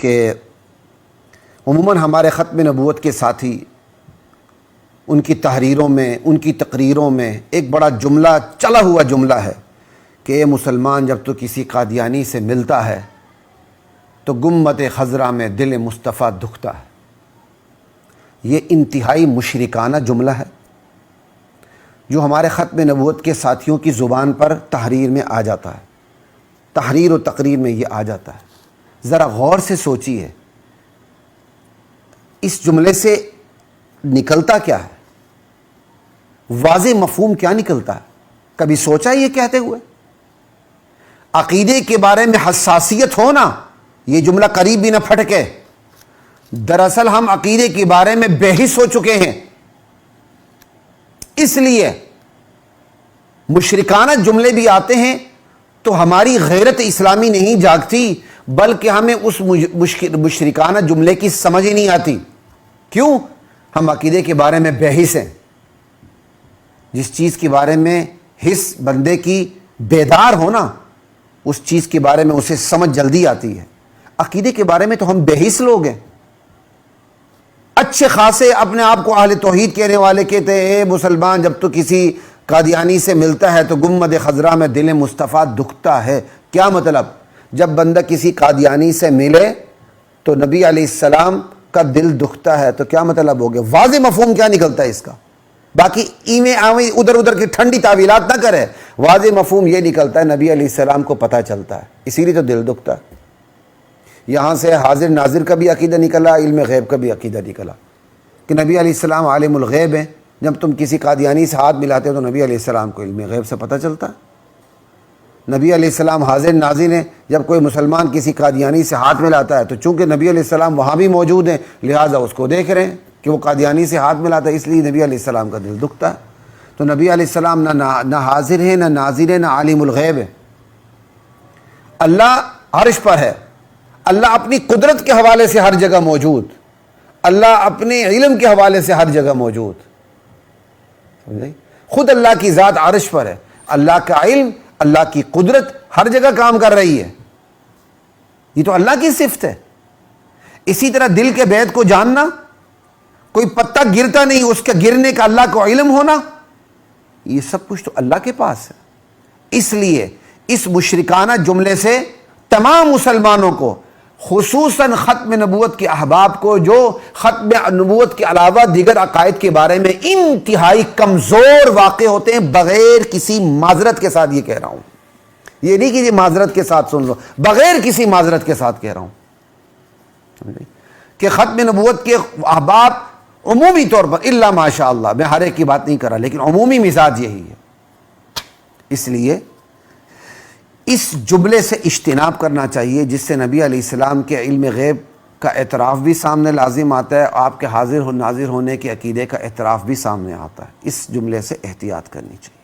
کہ عموماً ہمارے ختم نبوت کے ساتھی ان کی تحریروں میں، ان کی تقریروں میں ایک بڑا جملہ، چلا ہوا جملہ ہے کہ اے مسلمان، جب تو کسی قادیانی سے ملتا ہے تو گنبد خضرا میں دل مصطفیٰ دکھتا ہے۔ یہ انتہائی مشرکانہ جملہ ہے جو ہمارے ختم نبوت کے ساتھیوں کی زبان پر تحریر میں آ جاتا ہے، تحریر و تقریر میں یہ آ جاتا ہے۔ ذرا غور سے سوچیے، اس جملے سے نکلتا کیا ہے؟ واضح مفہوم کیا نکلتا ہے؟ کبھی سوچا یہ کہتے ہوئے؟ عقیدے کے بارے میں حساسیت ہونا، یہ جملہ قریب بھی نہ پھٹکے۔ دراصل ہم عقیدے کے بارے میں بے حس ہو چکے ہیں، اس لیے مشرکانہ جملے بھی آتے ہیں تو ہماری غیرت اسلامی نہیں جاگتی، بلکہ ہمیں اس مشرکانہ جملے کی سمجھ ہی نہیں آتی۔ کیوں؟ ہم عقیدے کے بارے میں بے حس ہیں۔ جس چیز کے بارے میں حس بندے کی بیدار ہونا، اس چیز کے بارے میں اسے سمجھ جلدی آتی ہے۔ عقیدے کے بارے میں تو ہم بے حس لوگ ہیں۔ اچھے خاصے اپنے آپ کو اہل توحید کہنے والے کہتے ہیں اے مسلمان، جب تو کسی قادیانی سے ملتا ہے تو گنبد خضرا میں دل مصطفیٰ دکھتا ہے۔ کیا مطلب؟ جب بندہ کسی قادیانی سے ملے تو نبی علیہ السلام کا دل دکھتا ہے، تو کیا مطلب ہو گیا؟ واضح مفہوم کیا نکلتا ہے اس کا؟ باقی ایویں آویں ادھر ادھر کی ٹھنڈی تعویلات نہ کرے، واضح مفہوم یہ نکلتا ہے نبی علیہ السلام کو پتہ چلتا ہے، اسی لیے تو دل دکھتا ہے۔ یہاں سے حاضر ناظر کا بھی عقیدہ نکلا، علم غیب کا بھی عقیدہ نکلا کہ نبی علیہ السلام عالم الغیب ہیں۔ جب تم کسی قادیانی سے ہاتھ ملاتے ہو تو نبی علیہ السلام کو علم غیب سے پتہ چلتا ہے۔ نبی علیہ السلام حاضر ناظر ہیں، جب کوئی مسلمان کسی قادیانی سے ہاتھ ملاتا ہے تو چونکہ نبی علیہ السلام وہاں بھی موجود ہیں، لہٰذا اس کو دیکھ رہے ہیں کہ وہ قادیانی سے ہاتھ ملاتا ہے، اس لیے نبی علیہ السلام کا دل دکھتا ہے۔ تو نبی علیہ السلام نہ حاضر ہیں، نہ ناظر ہیں، نہ عالم الغیب ہے۔ اللہ عرش پر ہے، اللہ اپنی قدرت کے حوالے سے ہر جگہ موجود، اللہ اپنے علم کے حوالے سے ہر جگہ موجود۔ سمجھے؟ خود اللہ کی ذات عرش پر ہے، اللہ کا علم، اللہ کی قدرت ہر جگہ کام کر رہی ہے۔ یہ تو اللہ کی صفت ہے۔ اسی طرح دل کے بید کو جاننا، کوئی پتا گرتا نہیں، اس کے گرنے کا اللہ کو علم ہونا، یہ سب کچھ تو اللہ کے پاس ہے۔ اس لیے اس مشرکانہ جملے سے تمام مسلمانوں کو، خصوصاً ختم نبوت کے احباب کو جو ختم نبوت کے علاوہ دیگر عقائد کے بارے میں انتہائی کمزور واقع ہوتے ہیں، بغیر کسی معذرت کے ساتھ یہ کہہ رہا ہوں، یہ نہیں کہ یہ معذرت کے ساتھ سن لو، بغیر کسی معذرت کے ساتھ کہہ رہا ہوں کہ ختم نبوت کے احباب عمومی طور پر الا ماشاء اللہ، میں ہر ایک کی بات نہیں کر رہا، لیکن عمومی مزاج یہی ہے۔ اس لیے اس جملے سے اجتناب کرنا چاہیے، جس سے نبی علیہ السلام کے علم غیب کا اعتراف بھی سامنے لازم آتا ہے، آپ کے حاضر و ناظر ہونے کے عقیدے کا اعتراف بھی سامنے آتا ہے۔ اس جملے سے احتیاط کرنی چاہیے۔